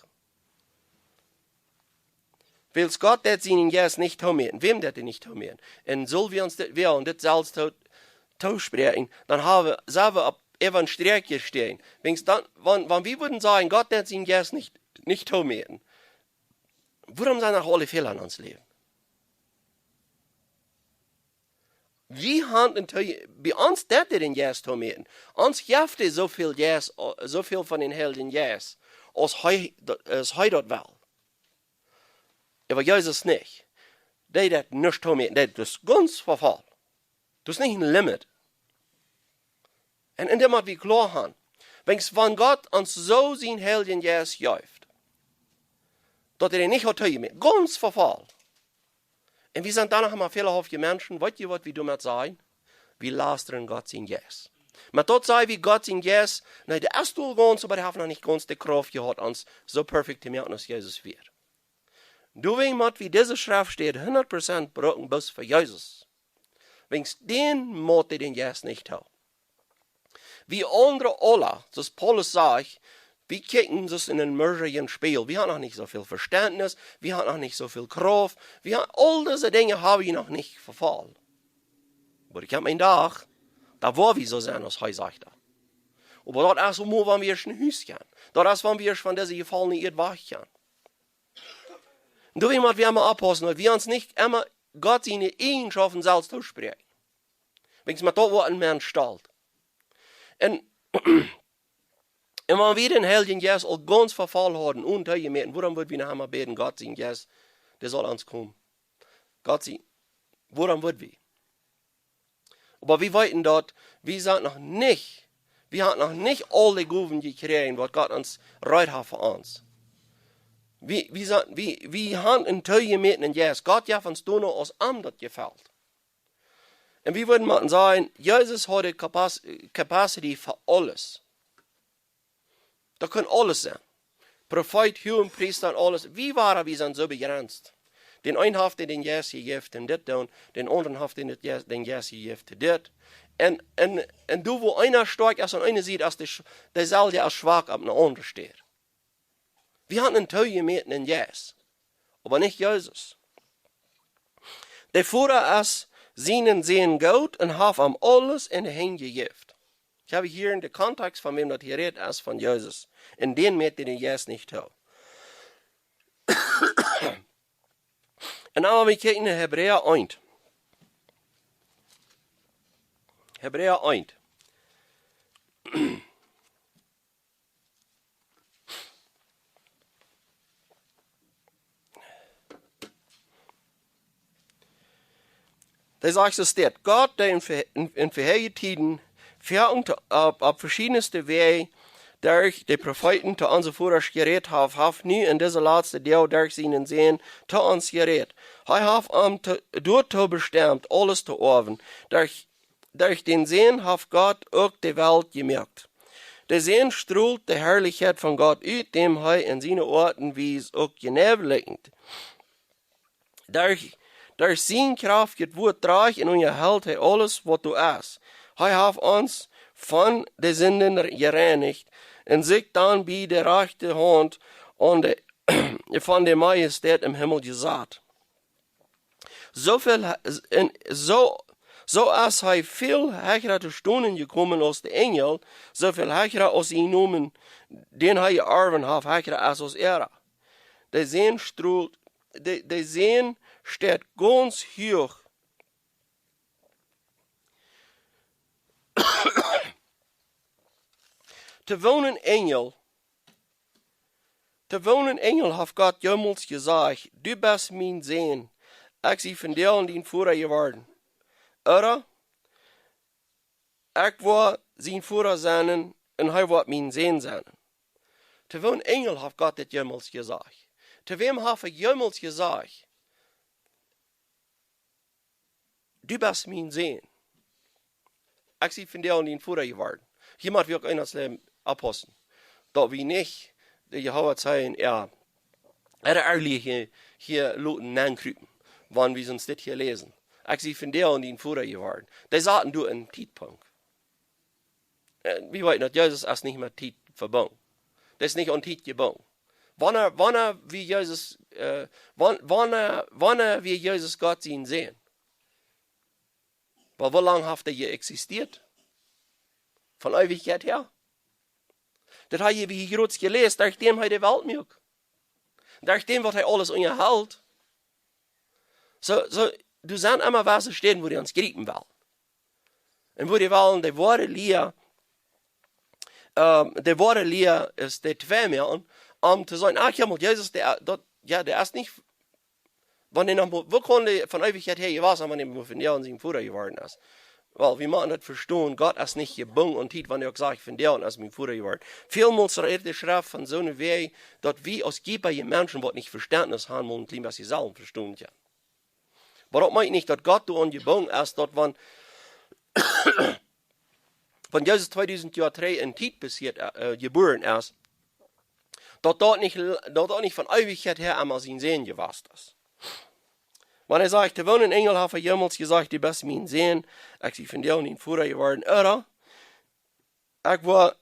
Weil Gott das seinen jes nicht tometen, wem das nicht tometen? Und soll wir uns das und das selbst sprechen, dann haben wir selber auf even Strecke stehen. Wenn wir würden sagen, Gott hat seinen jes nicht tometen, warum sind noch alle Fehler in uns Leben? Wie haben bei uns das den jes tometen? Uns hilft so viel jes, so viel von den Helden jes, als heute dort will. Aber Jesus nicht. Der das nicht tometen, der ist ganz verfallen. Das ist nicht ein Limit. Und in dem wir klar haben, wenn Gott uns so sein Helden jes jäuft, dass er nicht hat tometen, ganz verfallen. Und wir sind danach immer fehlerhafte Menschen, weißt ihr, was wir damit sagen? Wir lastern Gott sein jes. Maar dort sei wie Gott sein jes, nein, der ist wohl ganz, aber der hat noch nicht ganz die Kraft gehabt, uns so perfekt zu machen, als Jesus wird. Du weißt, wie diese Schrift steht, 100% brauchen bis für Jesus. Wenn es den Mord den jes nicht hat. Wie andere alle, das Paulus sagt, wir kicken das in ein mürrigen Spiel. Wir haben noch nicht so viel Verständnis, wir haben noch nicht so viel Kraft, all diese Dinge habe ich noch nicht verfallen. Aber ich habe meinen Tag, da war wir so sein, als er sagt. Aber dort erst einmal, wenn wir ein Haus gehen. Dort erst, wenn wir von dieser gefallenen Erde wachgehen. Und du weißt, wir immer aufpassen, weil wir uns nicht immer Gott seine Eigenschaften selbst aussprechen. Wenn es mal dort, wo ein Mensch steht. Und wenn wir den Helden jes all ganz verfallen haben und teilgemessen, woran wird wir noch einmal beten, Gott sein jes, der soll uns kommen. Gott sein, woran wird wir? Aber wir weiten dort, wir haben noch nicht alle Guven gekriegt, was Gott uns reit hat für uns. Wir haben ein teilgemessen in jes, Gott ja uns nur noch aus am das gefällt. Und wir würden mal sagen, Jesus hat die Capacity für alles. Da kann alles sein. Prophet, Huren, Priester und alles. Wie waren wir sind so begrenzt? Den einen hat den jes gegeben, den dit doen. Den anderen hat den jes gegeben, dit. Und du, wo einer stark ist und einer sieht, dass der soll ja als schwach ab einer anderen steht. Wir haben einen teilgemessen in jes. Aber nicht Jesus. Der Führer ist, seinen sehen gut und hat am alles in die Hände gegeben. Ich habe hier in den Kontext, von wem das hier redet, ist von Jesus. In den mit den jes nicht tun. Und dann wir kijken in Hebräer 1. Hebräer 1. Da sagt so steht, Gott, der in vorherigen Tiden verhängt auf verschiedenste Wege durch die Propheten zu unseren Vorder geredet hat nu in dieser letzten Deel durch seinen Sehen zu uns geredet. Er hat dort bestimmt, alles zu ordnen. Durch den Sehen hat Gott auch die Welt gemerkt. Der Sehen strahlt die Herrlichkeit von Gott aus, dem er in seinen Orten wies, auch genebelnd. Durch seine Kraft geht Wort reich in unser Held alles, was du hast. Er hat uns von den Sünden gereinigt und sich dann bei der rechten Hand und von der Majestät im Himmel gesagt. So als er viel höher zu Stunden gekommen als der Engel, so viel höher als ihn nomen, den er erben hat, höher als er. Der Sehen steht ganz hoch. Te wonen Engel hat Gott jemals gesagt, du bist mein Sehen, ich sie von dir und den Führer geworden. Oder, ich war sein Führer sein und er wird mein Sehen sein. Te wonen Engel hat Gott das jemals gesagt. Te wem hat jemals gesagt, du bist mein Sehen. Ich sie von dir und den Führer geworden. Jemand wird eines Leben abhosten. Da wie nicht, der Jehova zeigen, er ehrlich hier Leuten nankrypen, wann wir uns das hier lesen. Ich sie von dir und den Führer geworden. Die sagten du einen Tidpunkt. Wie weit nicht, Jesus ist nicht mehr Tid verbunden. Das ist nicht an Tid gebunden. Wann wie Jesus Gott sehen. Weil wie lange hat er hier existiert? Von Ewigkeit her. Das hat je wie hier gelesen, durch dem er die Welt mögt. Durch dem wird er alles unterhält. So, du sind immer was stehen, wo die uns grieben wollen. Und wo die wollen, die Worte leer ist die zwei mehr, zu sagen, Jesus, der ist nicht, wenn er noch, wo konnte von Ewigkeit her gewesen, wenn er von dir und seinem Bruder geworden ist. Weil wir müssen das verstehen, Gott ist nicht gebunden und hielt, wenn er gesagt, ich von dir und ist mein Bruder geworden. Vielmals redet die Schrift von so einer Weg, dass wir als gebende Menschen, die nicht Verständnis haben, und was sie selber verstehen können. Aber das meint nicht, dass Gott du angebunden ist, dass wenn Jesus 2000 Jahre 3 in Zeit passiert, geboren ist, dass dort nicht von Ewigkeit her einmal sein Sehen gewesen ist. Wenn er sagt, der wohnen Engel hat jemals gesagt, du bist mein Sehen, ich sie von dir und den Führer geworden, oder? Ich war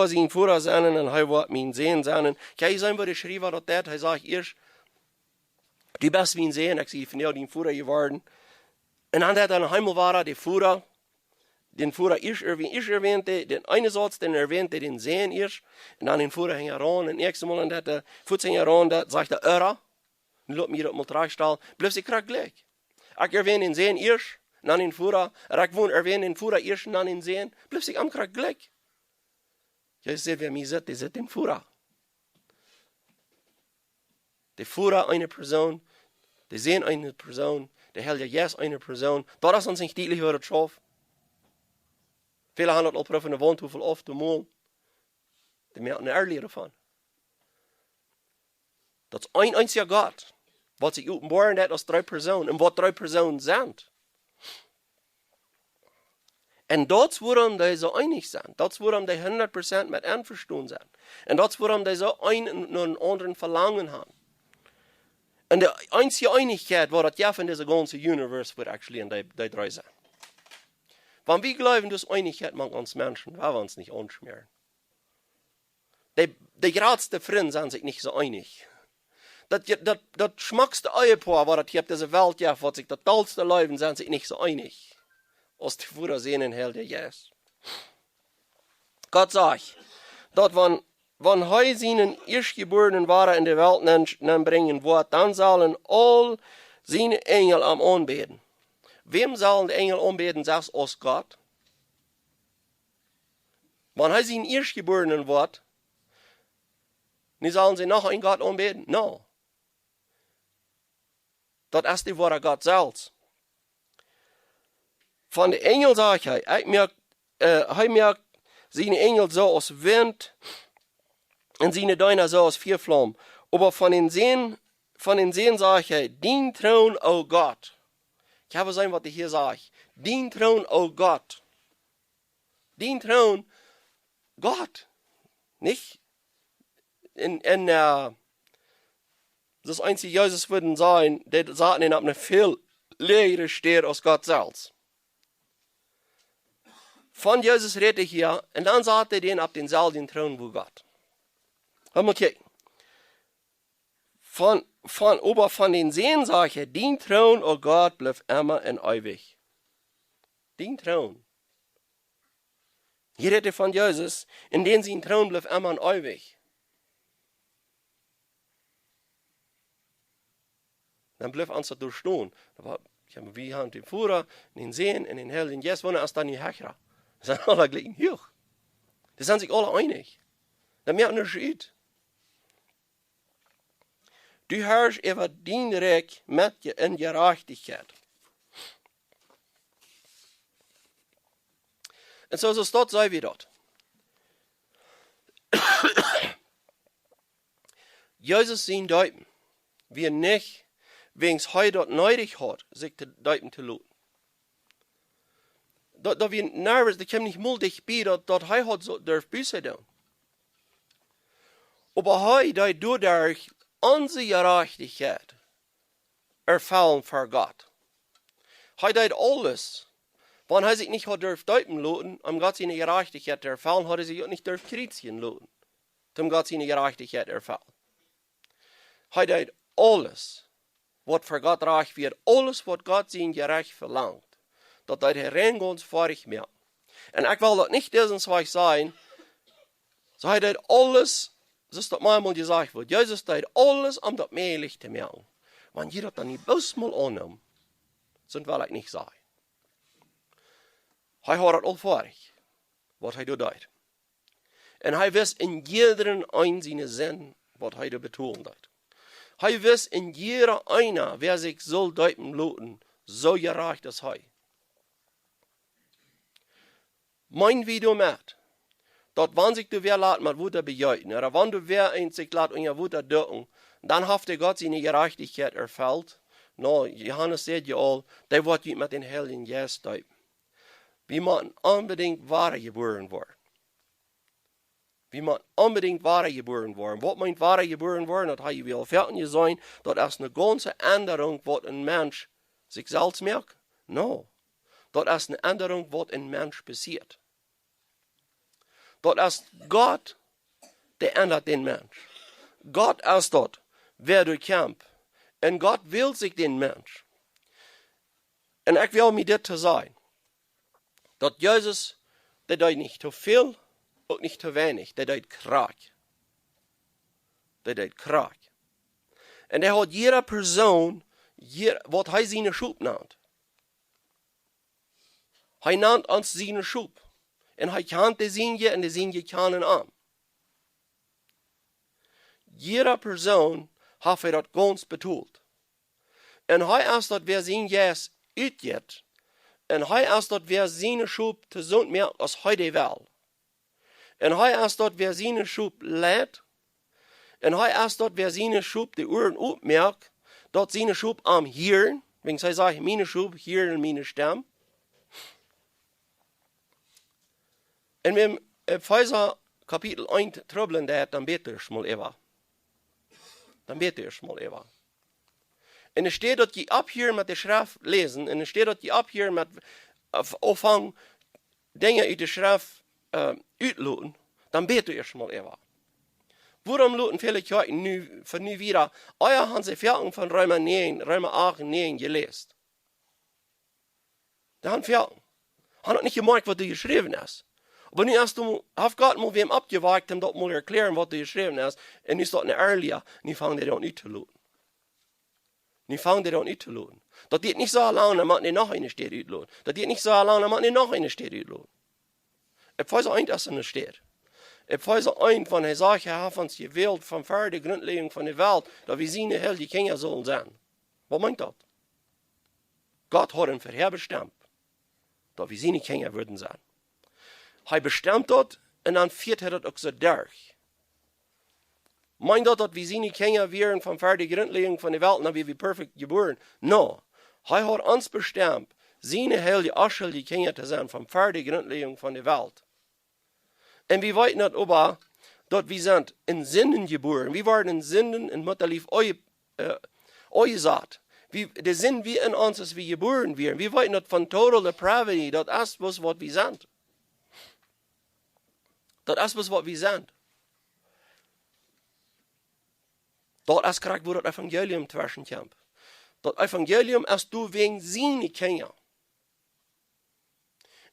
sein Führer sein und er war mein Sehen sein. Kann ich sagen, wo der Schreiber dort hat, er sagt erst, du bist mein Sehen, ich sie von dir und den Führer geworden. Und dann hat er noch einmal war den Führer ich erwähnte, den einen Satz, den erwähnte, den Sehen erst, und dann den Führer hing heran, und nächstes Mal, und der Fuß hing heran, da sagt er, oder? Und laat mir das mal draagstellen, bloß ich krieg gleich. Ich erwähne den Sehen erst, und dann den Führer, und ich erwähne den Führer erst, und dann den Sehen, bloß ich krieg gleich. Jesus sagt, wer mich sieht, der sieht den Führer. Der Führer eine Person, der Sehen eine Person, der Heilige Geist eine Person. Das ist uns nicht deutlich, wie das schafft. Viele haben das al proeven in de wand, hoeveel oft de mol. Die merken ehrlich davon. Dat is een einziger Gott. Wat sich openbaren hat als 3 Personen. Und was 3 Personen sind. Und das, worum die so einig sind. Das, worum die 100% mit einverstanden sind. Und das, worum die so einen anderen Verlangen haben. Und die einzige Einigkeit war das ja von diesem ganzen Universum, wird actually in die 3 sind. Wenn wir glauben, dass Einigkeit mag uns Menschen, wollen wir uns nicht anschmieren. Die geradste Freunde sind sich nicht so einig. Das schmackste Ehepaar, was das hier auf dieser Welt ja, was sich das tollste Leben, sind sich nicht so einig. Als die Führer sehen in Hell der Jesus. Gott sagt, dass wenn er seinen Erstgeborenen Ware in die Welt bringen wird, dann sollen all seine Engel am anbeten. Wem sollen die Engel anbeten, selbst als Gott? Wenn er seinen Erstgeborenen wird, nicht sollen sie noch einen Gott anbeten? No. Das ist die Wort Gott selbst. Von den Engeln sag hij merkt seine Engel so als Wind und seine Deuner so als Feuerflammen. Aber von den Seen sag hij, dien Thron, o Gott. Ich habe sein, was ich hier sage. Dien Thron, o Gott. Dien Thron, Gott. Nicht? Das einzige Jesus würden sein, der sagten ihn ab einer viel leere Stelle als Gott selbst. Von Jesus redet er hier, und dann sagt er den ab denselben Thron wie Gott. Mal kicken. Von den Seen sagt er, dien Thron, o Gott, bleibt immer und ewig. Dien Thron. Hier redet er von Jesus, in den sein Thron bleibt immer und ewig. Dann bleibt uns das durchstehen. Wir haben den Führer, den Seen, in den Helden, jetzt wollen wir dann die Hecher. Das sind alle gleich hoch. Das sind sich alle einig. Das merkt nicht Schied. Du herrschst über dein Reich mit in Gerechtigkeit. Und so ist das, sei wie dort. Jesus sein Deuten, wir nicht, wegen es heute dort neidig hat, sich zu Deuten zu lassen. Da wir nervös, da kommt nicht multig bei, dass hij hat so darf Büße tun. Aber hij, da du durch unsere Gerechtigkeit erfüllen für Gott. Hij deed alles. Wenn hij sich nicht hat darf deuten lassen, um Gott seine Gerechtigkeit erfüllen, hat er sich auch nicht darf kritizieren lassen, um Gott seine Gerechtigkeit erfüllen. Hij deed alles, was für Gott recht wird, alles, was Gott sein Gerecht verlangt. Dat hij reingehend vorig meer. En ik wil dat niet diesen Zweig sein, so hij deed alles, zoals dat manchmal gesagt wordt, Jesus deed alles, dat möglich te maken. Want je dat dan niet bloß mal aanneemt, sind wil ik niet sagen. Hij had het al vorig, wat hij deed. En hij wist in jeder een zijn zin, wat hij betonen deed. Hij wist in jeder einer, wer sich soll deuten lassen, so gerecht als hij. Mein wie met, dat wanneer zich de weer laat met woede bejuiten, oder wanneer de weer eens zich laat in je woede dukken, dan heeft de God zijn gerechtigheid erfüllt. Nou, Johannes zegt je al, dat wordt je met den Heiligen Geist duipen. We moeten unbedingt wahre geboren worden. We moeten unbedingt wahre geboren worden. Wat meint wahre geboren worden? Dat hij wil fertig zijn, dat is een ganze Änderung, wat een mens zich zelfs merkt. No, dat is een Änderung, wat een mens passiert. Dat is Gott, der ändert den Mensch. Gott ist dort, wer du kämpft. Und Gott will sich den Mensch. Und ich will mir das sagen, dass Jesus, der deut nicht zu viel und nicht zu wenig, der deut krank. Der deut krank. Und er hat jeder Person, was er seine Schub nennt. Er nennt uns seine Schub. Und hij kan de zin en de zin kan een aan. Jeder Person heeft hij dat ganz bedoeld. En hij is dat weer zijn jes uitgeet. En hij is dat weer zijn schub te zo'n merkt als hij de wil. En hij is dat weer zijn schub leidt. En hij is dat weer zijn schub de oren opmerkt. Dat zijn schub am hieren. Wenn zij zeggen, mijn schub, hieren mijn stem. En wenn Epheser Kapitel 1 trubbeln dat, dan bete je mal even. Dan bete je mal even. En er steht dat je ab hier met de schrift lezen, en er steht dat je ab hier met opvang dingen uit de schrift uitloten, dan bete je mal even. Waarom loten viele Kirchen nu wieder, haben sie Versen von Römer 8 und 9 gelesen? Da haben Versen. Haben nicht gemerkt, was da geschrieben ist. Aber nu hast Gott mal wem abgewagt, um dort mal erklären, was da geschrieben ist. Und nu staat eine earlier, nu fangen die dann nicht zu loten. Nu fangen die dann nicht zu loten. Das geht nicht so allein, dann machen die noch eine Stelle uitloten. Das geht nicht so allein, dann machen die noch eine Stelle uitloten. Epheser 1 ist eine Stelle. Epheser 1, van hij sagt, hij heeft ons gewählt van voor de grondlegging van de wereld, dat we zien heel die Kinder zullen zijn. Wat meint dat? Gott hat ihn vorherbestimmt. dat we zijn Kinder würden sein. Hij bestemmt dat en dan führt er dat ook so durch. Meint dat we zijn Kinder wären von fertiger Grundlegung von der Welt, dann wie wir perfekt geboren. No, hij hat uns bestimmt, seine heilige unschuldige Kinder zu sein von fertiger Grundlegung von der Welt. Und wir weten dat aber, dat wir sind in Sünden geboren. Wir waren in Sünden in Mutterlief gesagt. Der Sinn wie in uns, als wir geboren werden. Wir weten dat von total depravity, dat ist was wir sind. Dat is wat we zijn. Dat is correct waar het evangelium tussen komt. Dat evangelium is du wegen zijn Kinder.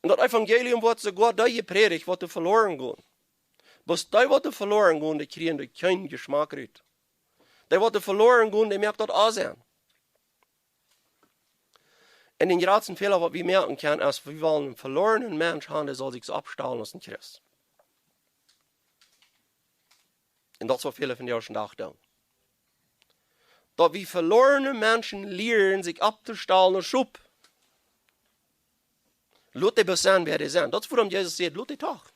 En dat evangelium wordt sogar da gepredigt, wat er verloren gaan. Was die wat er verloren gaan, die krijgen er geen geschmack uit. Die wat er verloren gaan, die merkt dat aan zijn. En den grootste Fehler, wat we merken können, ist, wir wollen einen verlorenen Mensch haben, der soll sich abstahlen als ein Christ. Und das ist, was viele von dir schon dachten. Dat wir verlorene Menschen lernen, sich abzustahlen als Schub. Laat die bestaan wer die zijn. Dat is waarom Jezus zegt, laat die toch.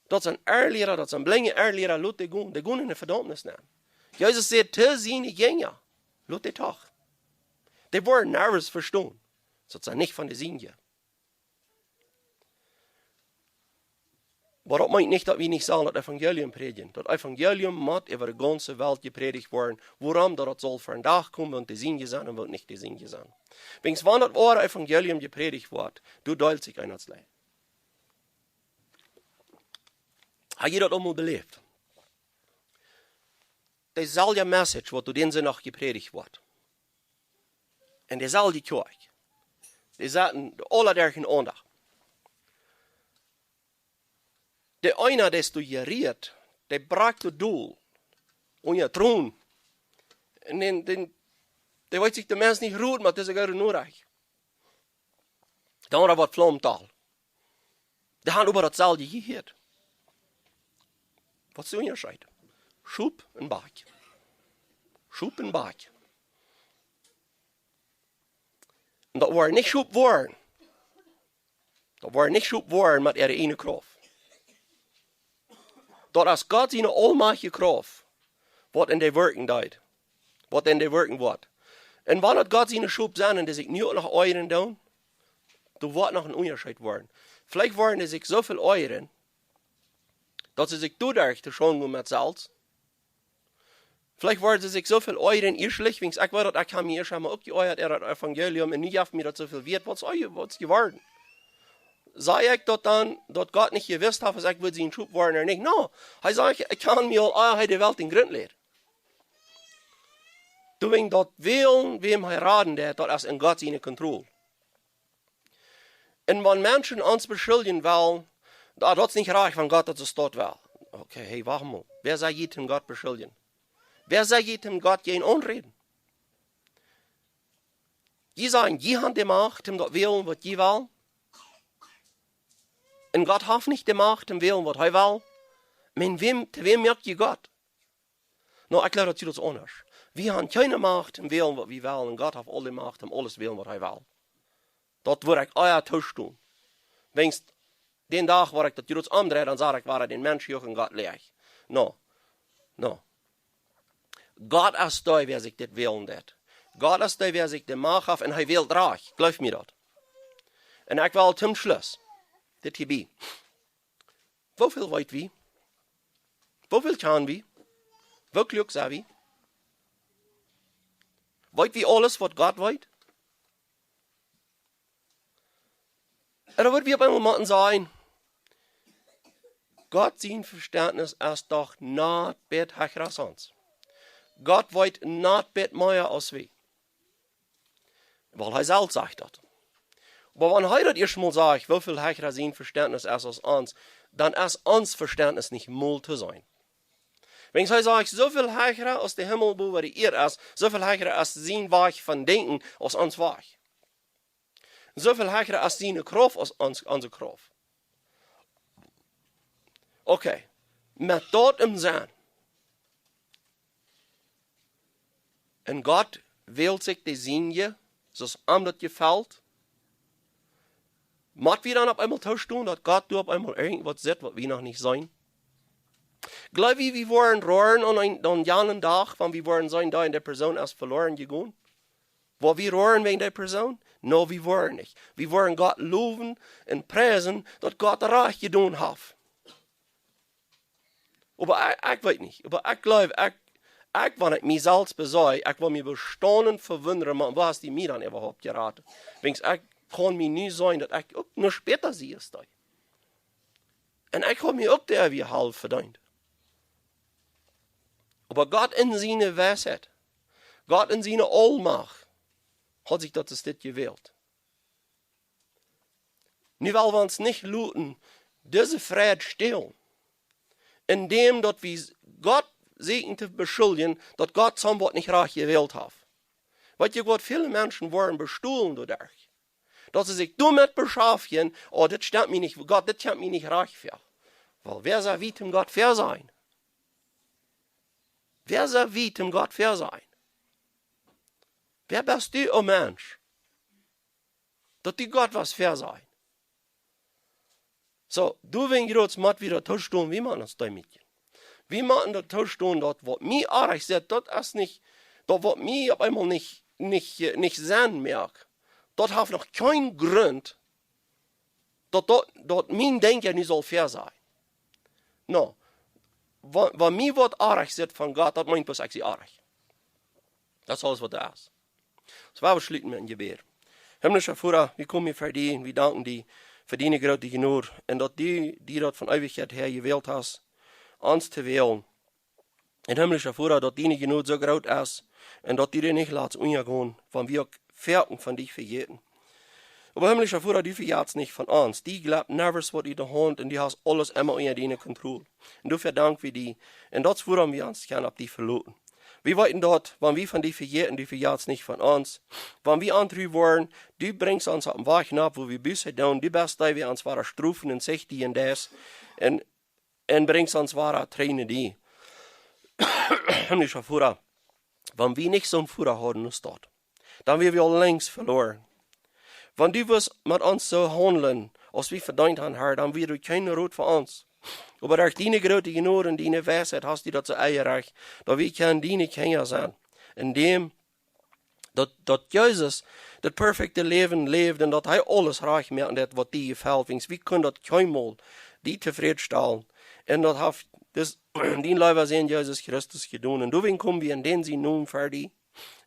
Dat zijn Erlehrer, dat zijn blinde Erlehrer, laat die gaan. Die gaan in de verdammnis nemen. Jezus zegt, te zijn Gänger, laat die toch. Die worden nervös verstaan. Dat zijn niet van de zin. Maar dat meint nicht, dat we niet zullen het evangelium predigen. Dat evangelium moet over de ganze Welt gepredigt worden. Waarom? Dat het zal voor een dag komen, want de zin zijn en wil niet de zin zijn. Wens wanneer het ware evangelium gepredigt wordt, du deilt zich een als Leid. Heb je dat allemaal beleefd? Dezelfde message wat door deze nacht gepredigt wordt. En dezelfde kerk. Die zaten de allerdergen aandacht. De einer, der du geriert, der bragt het doel. Und je troon. En der weet zich de mens niet roert, maar het is ook nodig. De andere wordt vlamtaal. Die gaan over hetzelfde geheerd. Wat is de onderscheid? Schub en baak. Schub en baak. En dat waren niet schub worden. Dat waren niet schub worden met er ene kracht. Dat als God zijn almachtige kracht, wat in de werken deed. Wat in de werken wordt. En wanneer God zijn schub zijn en die zich niet nog eieren doen, dan wordt nog een onderscheid worden. Vielleicht worden die zich zoveel eieren, dat ze zich toedacht te schoon met salz. Vielleicht worden ze zich zoveel eieren eerlijk, wens ik weet dat ik hem eerst maar ook geëierd er het evangelium en nu heeft me dat zoveel weet, wat is geworden? Zei ik dat dan, dat God niet gewist heeft, als ik wil zijn schub worden of niet? No, hij zei, ik kan me al de Welt in grond leren. Toen dat willen, wem hij raden deed, dat is in God zijn controle. En wanneer mensen ons beschuldigen willen, dat is niet graag van God dat ze dat wel. Oké, hey, wacht maar. Wer zei je hem God beschuldigen? Wer zei je hem God geen onreden? Je zeggen, je hebt de macht, hem dat willen wat je wil. En God heeft niet de macht, hem willen wat hij wil. Maar te wem merkt je God? Nou, ik leer dat je dat anders. We hebben geen macht, hem willen wat we willen. En God heeft alle macht, hem alles willen wat hij wil. Dat wil ik euer tussen doen. Wens den dag waar ik dat Judas omdraai, dan zeg ik waar den mens hier en God leeg. No. God is daar wer zich dit willen deed. God is daar wer zich de macht heeft en hij wil draag. Geloof me dat. En ik wil zum Schluss dit hierbij. Hoeveel weet wie? Hoeveel kan wie? Hoe klug zijn wie? Weet wie alles wat God weet? En dan wordt we op een moment zijn. God zijn verständnis is toch niet beter als ons. God weet niet beter meer als wij. Weil hij zelf zegt dat. Maar wanneer hij dat eerst mal zegt, hoeveel hecher zijn verständnis is als ons, dan is ons verständnis niet mooi te zijn. Wenn hij zegt, zoveel hecher als de hemel boven de eer is, zoveel hecher als zijn weg van denken als ons weg. Zoveel hecher als zijn kracht als onze kracht. Oké, met dat im zijn. En God wil zich de zin je, zoals hem dat gefällt. Mat wir dann auf einmal tauschen, dass Gott du auf einmal irgendwas sieht, was wir noch nicht sein? Glaub ich, wir waren rohren an einen Tag, wenn wir waren sein, da in der Person erst verloren gegangen? Wo wir rohren wegen der Person? No, wir waren nicht. Wir wollen Gott loben und preisen, dass Gott reich getan hat. Aber ich weiß nicht. Aber ich glaube, wenn ich mich selbst besäue, ich will mich bestaunen, verwundern, was hast du mir dann überhaupt geraten? Ich kann mir nie sein, dass ich nur später sehe es da. Und ich habe mir auch der wie halb verdient. Aber Gott in seine Weisheit, Gott in seine Allmacht, hat sich das gewählt. Nu weil wir uns nicht luten, diese Friede stillen, indem dass wir Gott segnen beschuldigen, dass Gott zum Wort nicht reich gewählt hat. Weil ihr Gott, viele Menschen waren bestohlen dadurch. Dass sie sich damit beschäftigen, oh, das stimmt mir nicht, Gott, das stimmt mir nicht reich für. Weil wer soll wie dem Gott fair sein? Wer soll wie dem Gott fair sein? Wer bist du, oh Mensch? Dass die Gott was fair sein? So, du wenn jetzt mal wieder tauschen, wie man das damit? Wie man das tauschen, dort, was mir arg sagt, das ist nicht, dort, was mir auf einmal nicht sehen merkt. Dort hat noch keinen Grund, dass mein Denken nicht soll fair sein. No. Wenn mir was arg sagt von Gott, das meint was ich arg. Das ist alles, was da ist. So, wir schließen mit einem Gebet. Himmlischer Vater, wir kommen für dich, wir danken dir für deine große Gnade und dass du das von Ewigkeit her gewählt hast, uns zu wählen. Und himmlischer Vater, dass deine Gnade so groß ist und dass du dir nicht lässt untergehen, wenn wir Ferken von dich vergeten. Aber himmlischer Vater, du verjährst nicht von uns. Die glaubt nervös, was in der Hand und die hast alles immer unter deine Kontrolle. Und dafür danken wir dir. Und das fordern wir uns gerne auf dich verloten. Wir wollten dort, wenn wir von dir verjährten, du verjährst nicht von uns. Wenn wir andere wollen, du bringst uns auf den Weg hinab, wo wir Büße tun. Du bist da, wir uns wahre Strufen und sich die und das. Und bringst uns wahre Tränen die. Himmlischer Vater, wenn wir nicht so einen Vater haben, ist dort, dann wären wir längst verloren. Wenn du wirst mit uns so handeln, als wir verdient haben, Herr, dann wird du keine Rot für uns. Aber durch deine große Gnade und deine Weisheit hast du das so eingereicht, dass wir deine Kinder sein. Indem, dass Jesus das perfekte Leben lebt und dass er alles reich macht, das, was dir gefällt. Wir können das keinmal die zufriedenstellen. Und das hat dein Leiber sehen Jesus Christus getan. Und deswegen kommen wir in den sie nun für dich.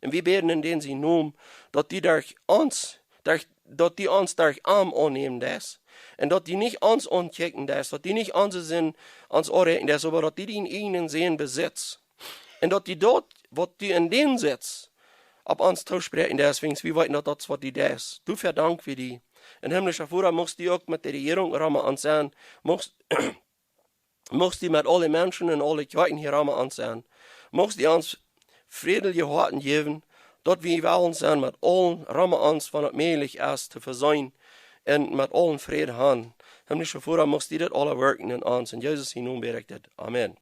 Und wir beten in den sie nun, dass die durch uns Arm annehmen das. Und dass die nicht uns anchecken das, dass die nicht uns sind, uns anreden das, aber dass die in ihnen sehen Besitz. Und dass die dort, was die in denen sitzt, ab uns zusprechen deswegen, wir wollten, dass das, was die das. Du verdank für die. Und himmlischer Vater, musst du auch mit der Regierung ansehen, musst du mit allen Menschen und allen Kirchen hier ansehen, musst du uns friedliche Worte geben, dass wir wollen sein mit allen Rahmen uns, wenn es möglich ist, zu versöhnen und mit allen Frieden haben. Himmlischer Vater, musst du das alle wirken in uns. In Jesus' Namen bete ich das. Amen.